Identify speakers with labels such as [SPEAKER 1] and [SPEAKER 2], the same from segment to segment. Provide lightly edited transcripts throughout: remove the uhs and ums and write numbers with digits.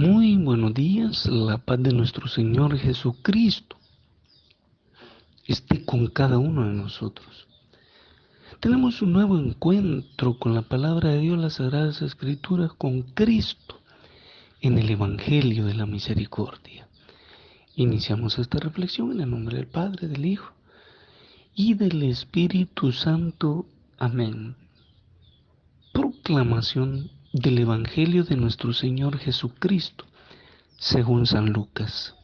[SPEAKER 1] Muy buenos días, la paz de nuestro Señor Jesucristo esté con cada uno de nosotros. Tenemos un nuevo encuentro con la palabra de Dios, las Sagradas Escrituras, con Cristo en el Evangelio de la Misericordia. Iniciamos esta reflexión en el nombre del Padre, del Hijo y del Espíritu Santo. Amén. Proclamación del Evangelio de nuestro Señor Jesucristo, según San Lucas.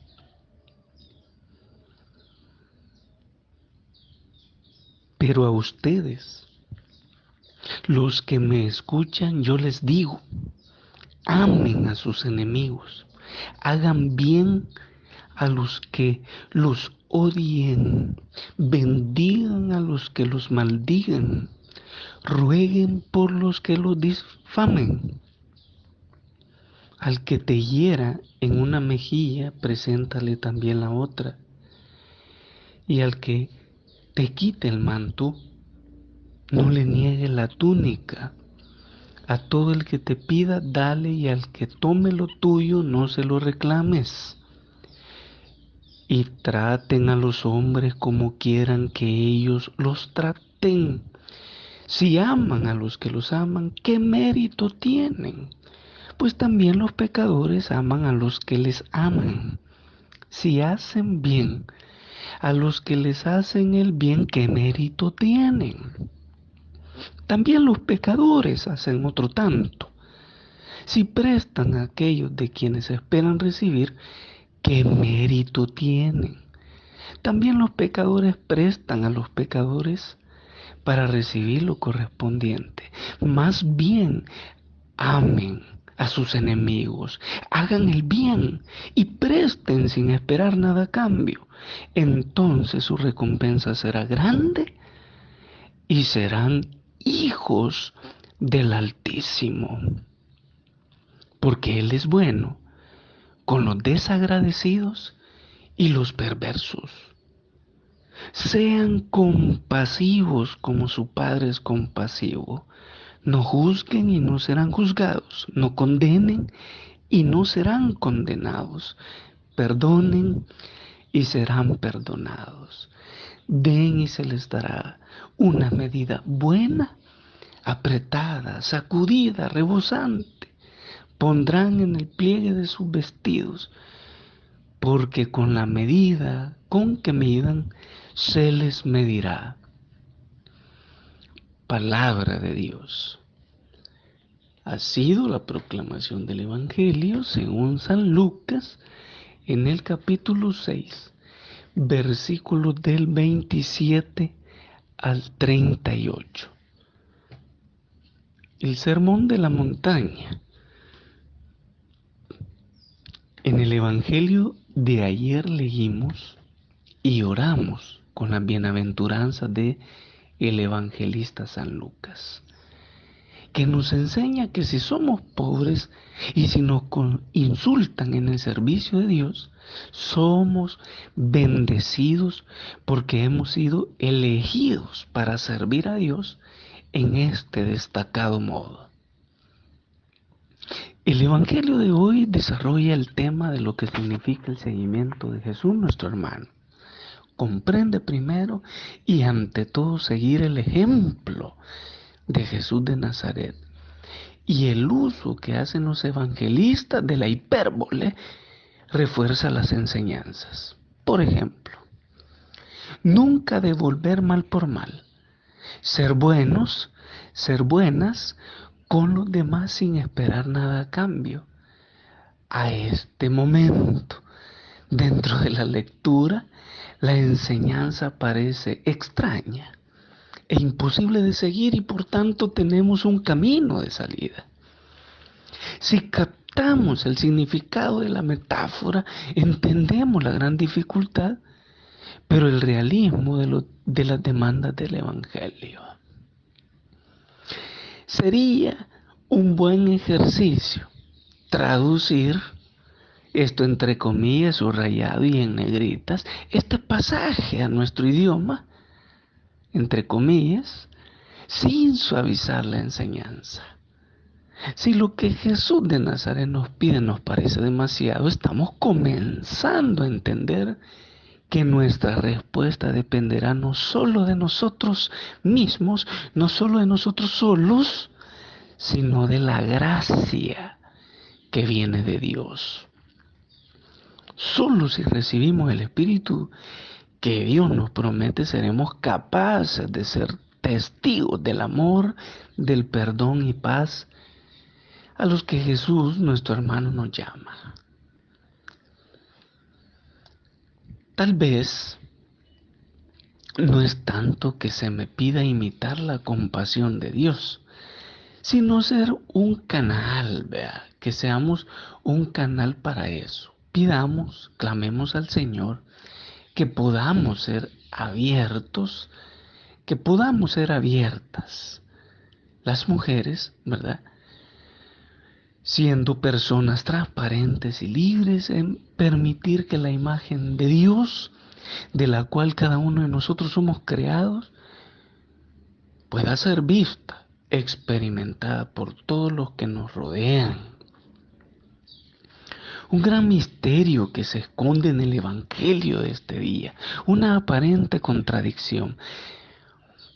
[SPEAKER 1] Pero a ustedes, los que me escuchan, yo les digo, amen a sus enemigos, hagan bien a los que los odien, bendigan a los que los maldigan, rueguen por los que los difamen. Al que te hiera en una mejilla, preséntale también la otra, y al que te quite el manto, no le niegue la túnica. A todo el que te pida, dale, y al que tome lo tuyo, no se lo reclames. Y traten a los hombres como quieran que ellos los traten. Si aman a los que los aman, ¿qué mérito tienen? Pues también los pecadores aman a los que les aman. Si hacen bien a los que les hacen el bien, ¿qué mérito tienen? También los pecadores hacen otro tanto. Si prestan a aquellos de quienes esperan recibir, ¿qué mérito tienen? También los pecadores prestan a los pecadores para recibir lo correspondiente. Más bien, amen a sus enemigos, hagan el bien y presten sin esperar nada a cambio. Entonces su recompensa será grande y serán hijos del Altísimo, porque Él es bueno con los desagradecidos y los perversos. Sean compasivos como su Padre es compasivo. No juzguen y no serán juzgados. No condenen y no serán condenados. Perdonen y serán perdonados. Den y se les dará una medida buena, apretada, sacudida, rebosante. Pondrán en el pliegue de sus vestidos, porque con la medida con que midan, se les medirá. Palabra de Dios. Ha sido la proclamación del Evangelio según San Lucas en el capítulo 6, versículos del 27 al 38. El sermón de la montaña. En el Evangelio de ayer leímos y oramos con las bienaventuranzas de el evangelista San Lucas, que nos enseña que si somos pobres y si nos insultan en el servicio de Dios, somos bendecidos porque hemos sido elegidos para servir a Dios en este destacado modo. El Evangelio de hoy desarrolla el tema de lo que significa el seguimiento de Jesús, nuestro hermano. Comprende primero y ante todo seguir el ejemplo de Jesús de Nazaret y el uso que hacen los evangelistas de la hipérbole refuerza las enseñanzas. Por ejemplo, nunca devolver mal por mal, ser buenos, ser buenas con los demás sin esperar nada a cambio. A este momento, dentro de la lectura, la enseñanza parece extraña e imposible de seguir y por tanto tenemos un camino de salida. Si captamos el significado de la metáfora, entendemos la gran dificultad, pero el realismo de las demandas del Evangelio. Sería un buen ejercicio traducir esto entre comillas, subrayado y en negritas, este pasaje a nuestro idioma, entre comillas, sin suavizar la enseñanza. Si lo que Jesús de Nazaret nos pide nos parece demasiado, estamos comenzando a entender que nuestra respuesta dependerá no solo de nosotros mismos, no solo de nosotros solos, sino de la gracia que viene de Dios. Solo si recibimos el Espíritu que Dios nos promete, seremos capaces de ser testigos del amor, del perdón y paz a los que Jesús, nuestro hermano, nos llama. Tal vez no es tanto que se me pida imitar la compasión de Dios, sino ser un canal, vea, que seamos un canal para eso. Pidamos, clamemos al Señor, que podamos ser abiertos, que podamos ser abiertas. Las mujeres, ¿verdad? Siendo personas transparentes y libres en permitir que la imagen de Dios, de la cual cada uno de nosotros somos creados, pueda ser vista, experimentada por todos los que nos rodean. Un gran misterio que se esconde en el Evangelio de este día, una aparente contradicción,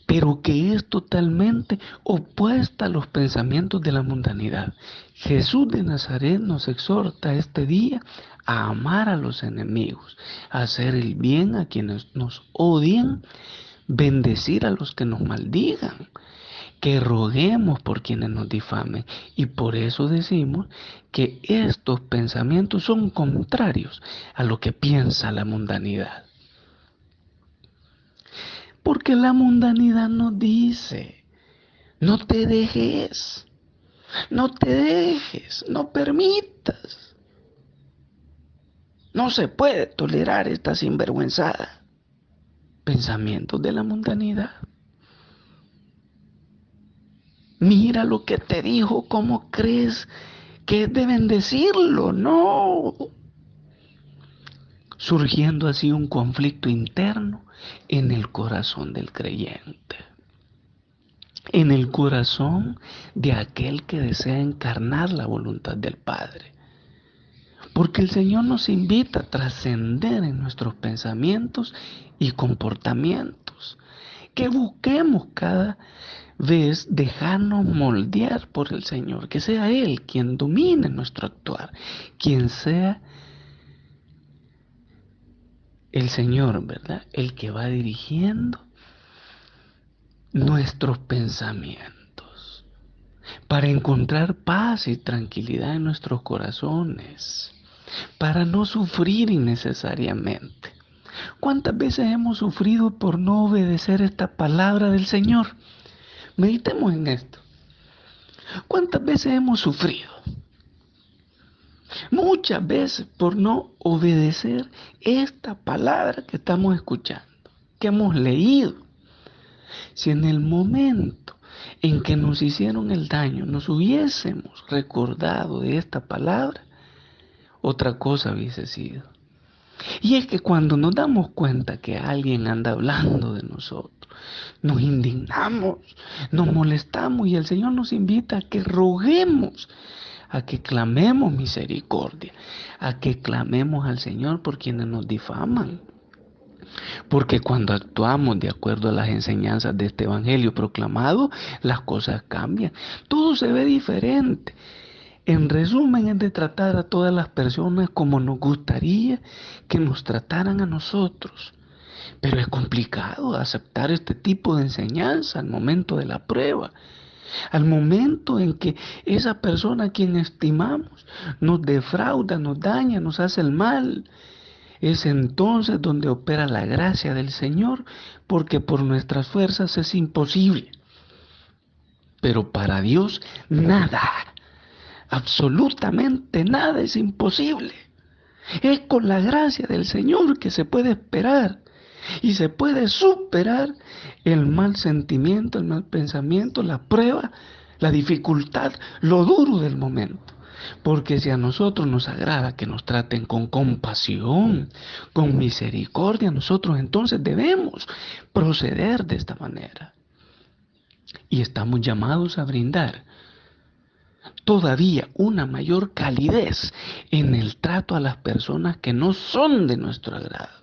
[SPEAKER 1] pero que es totalmente opuesta a los pensamientos de la mundanidad. Jesús de Nazaret nos exhorta este día a amar a los enemigos, a hacer el bien a quienes nos odian, bendecir a los que nos maldigan, que roguemos por quienes nos difamen. Y por eso decimos que estos pensamientos son contrarios a lo que piensa la mundanidad. Porque la mundanidad nos dice, no te dejes, no permitas. No se puede tolerar esta sinvergüenzada. Pensamientos de la mundanidad. Mira lo que te dijo, ¿cómo crees que es de bendecirlo? No. Surgiendo así un conflicto interno en el corazón del creyente, en el corazón de aquel que desea encarnar la voluntad del Padre. Porque el Señor nos invita a trascender en nuestros pensamientos y comportamientos, que busquemos cada vez dejarnos moldear por el Señor, que sea Él quien domine nuestro actuar, quien sea el Señor, ¿verdad? El que va dirigiendo nuestros pensamientos para encontrar paz y tranquilidad en nuestros corazones, para no sufrir innecesariamente. ¿Cuántas veces hemos sufrido por no obedecer esta palabra del Señor? Meditemos en esto. ¿Cuántas veces hemos sufrido? Muchas veces por no obedecer esta palabra que estamos escuchando, que hemos leído. Si en el momento en que nos hicieron el daño nos hubiésemos recordado de esta palabra, otra cosa hubiese sido. Y es que cuando nos damos cuenta que alguien anda hablando de nosotros, nos indignamos, nos molestamos y el Señor nos invita a que roguemos, a que clamemos misericordia, a que clamemos al Señor por quienes nos difaman. Porque cuando actuamos de acuerdo a las enseñanzas de este evangelio proclamado, las cosas cambian. Todo se ve diferente. En resumen, es de tratar a todas las personas como nos gustaría que nos trataran a nosotros. Pero es complicado aceptar este tipo de enseñanza al momento de la prueba. Al momento en que esa persona a quien estimamos nos defrauda, nos daña, nos hace el mal. Es entonces donde opera la gracia del Señor, porque por nuestras fuerzas es imposible. Pero para Dios nada, absolutamente nada es imposible. Es con la gracia del Señor que se puede esperar y se puede superar el mal sentimiento, el mal pensamiento, la prueba, la dificultad, lo duro del momento. Porque si a nosotros nos agrada que nos traten con compasión, con misericordia, nosotros entonces debemos proceder de esta manera. Y estamos llamados a brindar todavía una mayor calidez en el trato a las personas que no son de nuestro agrado.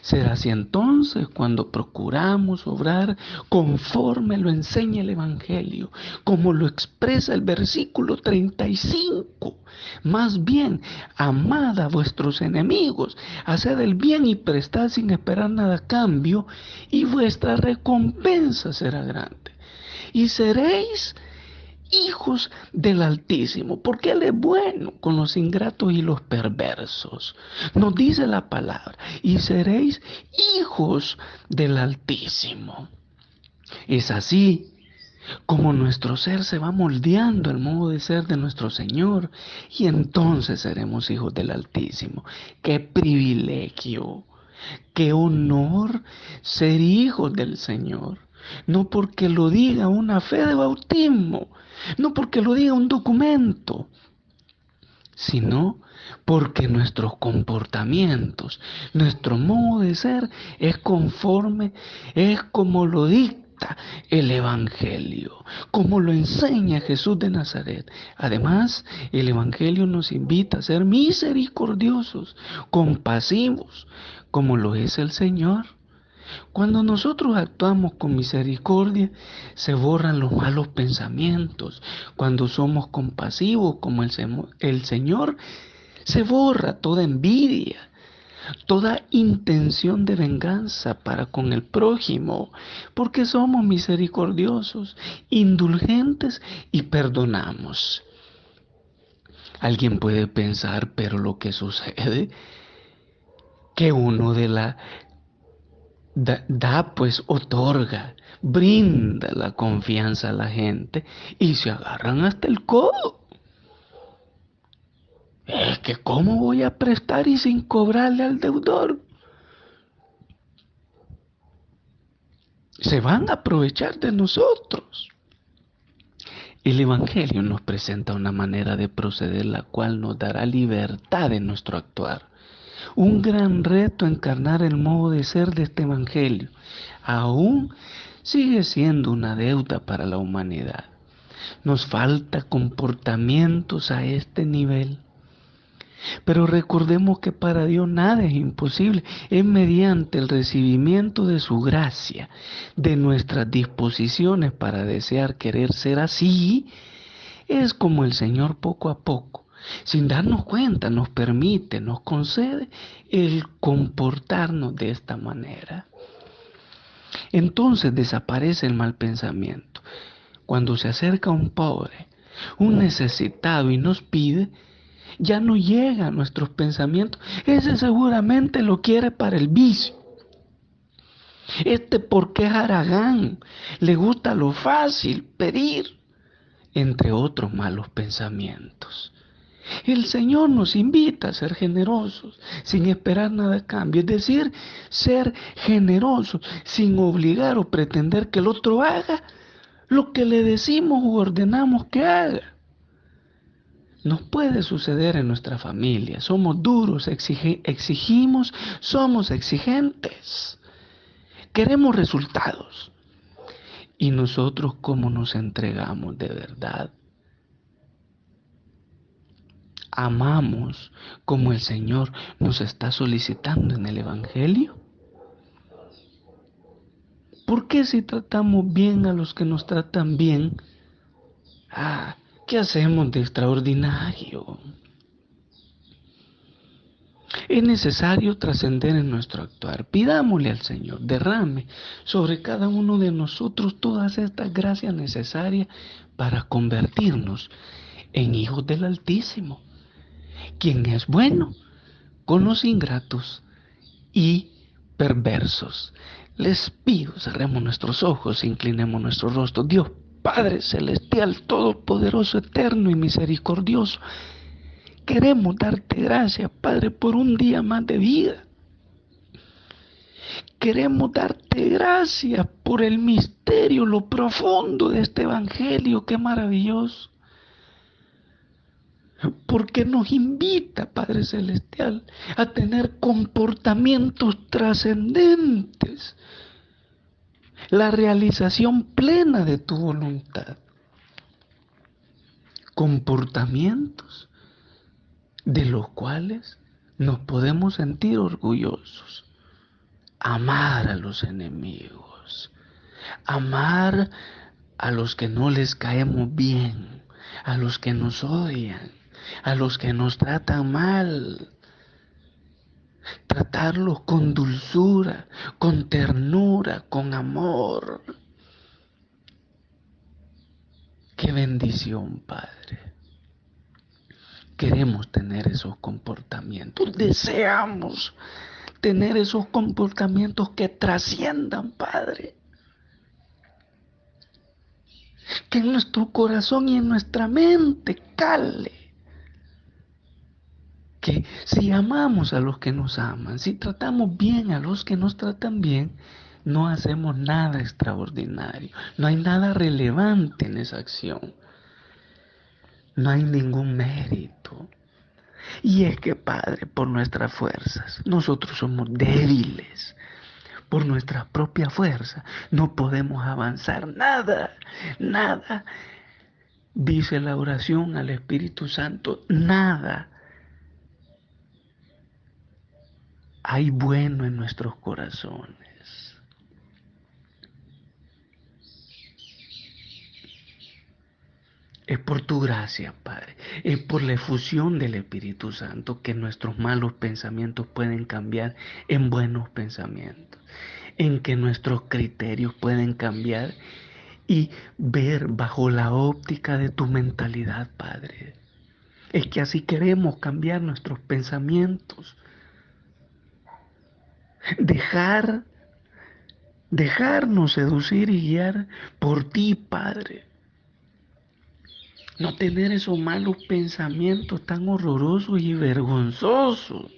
[SPEAKER 1] Será así entonces cuando procuramos obrar conforme lo enseña el Evangelio, como lo expresa el versículo 35. Más bien, amad a vuestros enemigos, haced el bien y prestad sin esperar nada a cambio, y vuestra recompensa será grande. Y seréis hijos del Altísimo, porque Él es bueno con los ingratos y los perversos. Nos dice la palabra, y seréis hijos del Altísimo. Es así como nuestro ser se va moldeando al modo de ser de nuestro Señor, y entonces seremos hijos del Altísimo. ¡Qué privilegio! ¡Qué honor ser hijos del Señor! No porque lo diga una fe de bautismo, no porque lo diga un documento, sino porque nuestros comportamientos, nuestro modo de ser es conforme, es como lo dicta el Evangelio, como lo enseña Jesús de Nazaret. Además, el Evangelio nos invita a ser misericordiosos, compasivos, como lo es el Señor. Cuando nosotros actuamos con misericordia, se borran los malos pensamientos. Cuando somos compasivos como el Señor, se borra toda envidia, toda intención de venganza para con el prójimo, porque somos misericordiosos, indulgentes y perdonamos. Alguien puede pensar, pero lo que sucede, que uno de la pues otorga, brinda la confianza a la gente y se agarran hasta el codo. Es que ¿cómo voy a prestar y sin cobrarle al deudor? Se van a aprovechar de nosotros. El Evangelio nos presenta una manera de proceder la cual nos dará libertad en nuestro actuar. Un gran reto encarnar el modo de ser de este Evangelio. Aún sigue siendo una deuda para la humanidad. Nos falta comportamientos a este nivel. Pero recordemos que para Dios nada es imposible. Es mediante el recibimiento de su gracia, de nuestras disposiciones para desear querer ser así, es como el Señor poco a poco, sin darnos cuenta, nos permite, nos concede el comportarnos de esta manera. Entonces desaparece el mal pensamiento. Cuando se acerca un pobre, un necesitado y nos pide, ya no llega a nuestros pensamientos. Ese seguramente lo quiere para el vicio. Este porque es haragán, le gusta lo fácil, pedir, entre otros malos pensamientos. El Señor nos invita a ser generosos, sin esperar nada a cambio. Es decir, ser generosos, sin obligar o pretender que el otro haga lo que le decimos u ordenamos que haga. Nos puede suceder en nuestra familia. Somos duros, exigimos, somos exigentes. Queremos resultados. ¿Y nosotros cómo nos entregamos de verdad? ¿Amamos como el Señor nos está solicitando en el Evangelio? ¿Por qué si tratamos bien a los que nos tratan bien? ¿Qué hacemos de extraordinario? Es necesario trascender en nuestro actuar. Pidámosle al Señor, derrame sobre cada uno de nosotros todas estas gracias necesarias para convertirnos en hijos del Altísimo, quien es bueno con los ingratos y perversos. Les pido, cerremos nuestros ojos, inclinemos nuestro rostro. Dios Padre Celestial, Todopoderoso, Eterno y Misericordioso, queremos darte gracias, Padre, por un día más de vida. Queremos darte gracias por el misterio, lo profundo de este Evangelio, qué maravilloso. Porque nos invita, Padre Celestial, a tener comportamientos trascendentes, la realización plena de tu voluntad. comportamientos de los cuales nos podemos sentir orgullosos. Amar a los enemigos, amar a los que no les caemos bien, a los que nos odian, a los que nos tratan mal. Tratarlos con dulzura, con ternura, con amor. ¡Qué bendición, Padre! Queremos tener esos comportamientos, deseamos tener esos comportamientos que trasciendan, Padre. Que en nuestro corazón y en nuestra mente cale. Que si amamos a los que nos aman, si tratamos bien a los que nos tratan bien, no hacemos nada extraordinario, no hay nada relevante en esa acción, no hay ningún mérito. Y es que, Padre, por nuestras fuerzas, nosotros somos débiles. Por nuestra propia fuerza no podemos avanzar nada, nada. Dice la oración al Espíritu Santo, nada hay bueno en nuestros corazones. Es por tu gracia, Padre. Es por la efusión del Espíritu Santo que nuestros malos pensamientos pueden cambiar en buenos pensamientos. En que nuestros criterios pueden cambiar y ver bajo la óptica de tu mentalidad, Padre. Es que así queremos cambiar nuestros pensamientos. Dejarnos seducir y guiar por ti, Padre. No tener esos malos pensamientos tan horrorosos y vergonzosos.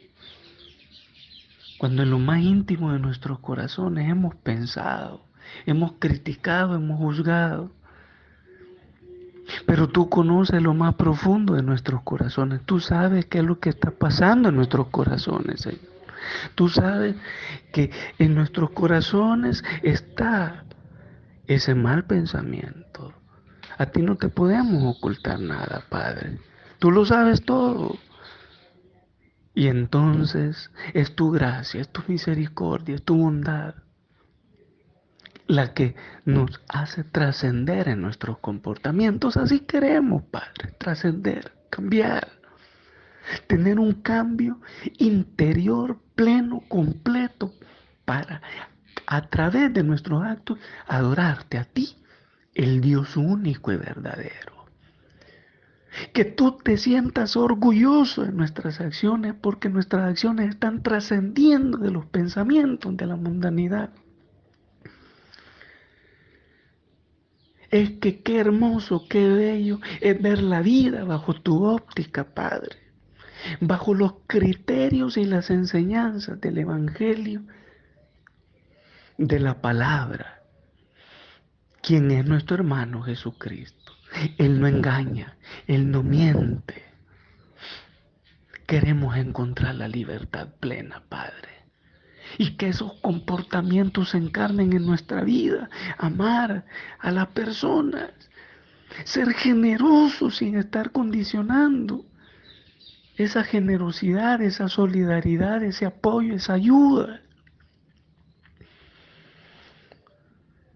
[SPEAKER 1] Cuando en lo más íntimo de nuestros corazones hemos pensado, hemos criticado, hemos juzgado. Pero tú conoces lo más profundo de nuestros corazones. Tú sabes qué es lo que está pasando en nuestros corazones, Señor. Tú sabes que en nuestros corazones está ese mal pensamiento. A ti no te podemos ocultar nada, Padre. Tú lo sabes todo. Y entonces es tu gracia, es tu misericordia, es tu bondad la que nos hace trascender en nuestros comportamientos. Así queremos, Padre, trascender, cambiar, tener un cambio interior pleno, completo, para a través de nuestros actos adorarte a ti, el Dios único y verdadero. Que tú te sientas orgulloso de nuestras acciones porque nuestras acciones están trascendiendo de los pensamientos de la mundanidad. Es que qué hermoso, qué bello es ver la vida bajo tu óptica, Padre, bajo los criterios y las enseñanzas del Evangelio, de la palabra, quien es nuestro hermano Jesucristo. Él no engaña, Él no miente. Queremos encontrar la libertad plena, Padre. Y que esos comportamientos se encarnen en nuestra vida. Amar a las personas. Ser generosos sin estar condicionando. Esa generosidad, esa solidaridad, ese apoyo, esa ayuda.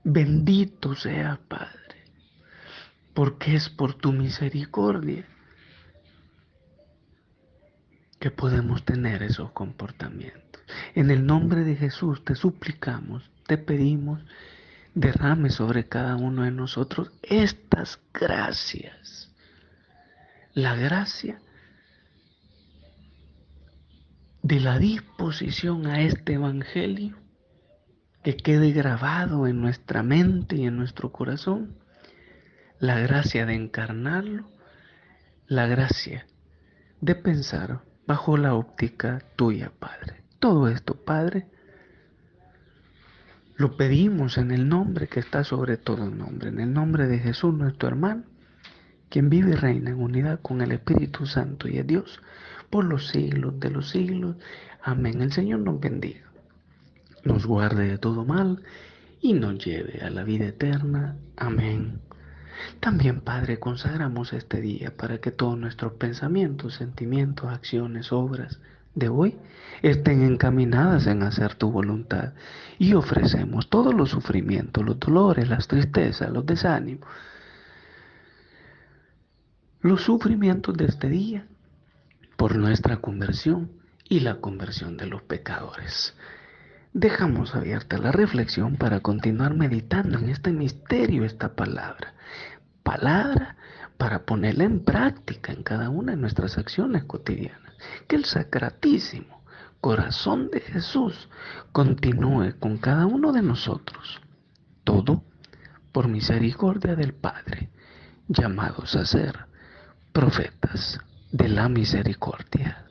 [SPEAKER 1] Bendito sea, Padre, porque es por tu misericordia que podemos tener esos comportamientos. En el nombre de Jesús te suplicamos, te pedimos, derrame sobre cada uno de nosotros estas gracias. La gracia de la disposición a este evangelio, que quede grabado en nuestra mente y en nuestro corazón, la gracia de encarnarlo, la gracia de pensar bajo la óptica tuya, Padre. Todo esto, Padre, lo pedimos en el nombre que está sobre todo nombre, en el nombre de Jesús, nuestro hermano, quien vive y reina en unidad con el Espíritu Santo y es Dios por los siglos de los siglos. Amén. El Señor nos bendiga, nos guarde de todo mal y nos lleve a la vida eterna. Amén. También, Padre, consagramos este día para que todos nuestros pensamientos, sentimientos, acciones, obras de hoy estén encaminadas en hacer tu voluntad. Y ofrecemos todos los sufrimientos, los dolores, las tristezas, los desánimos, los sufrimientos de este día por nuestra conversión y la conversión de los pecadores. Dejamos abierta la reflexión para continuar meditando en este misterio, esta palabra. Palabra para ponerla en práctica en cada una de nuestras acciones cotidianas. Que el sacratísimo corazón de Jesús continúe con cada uno de nosotros. Todo por misericordia del Padre, llamados a ser profetas de la misericordia.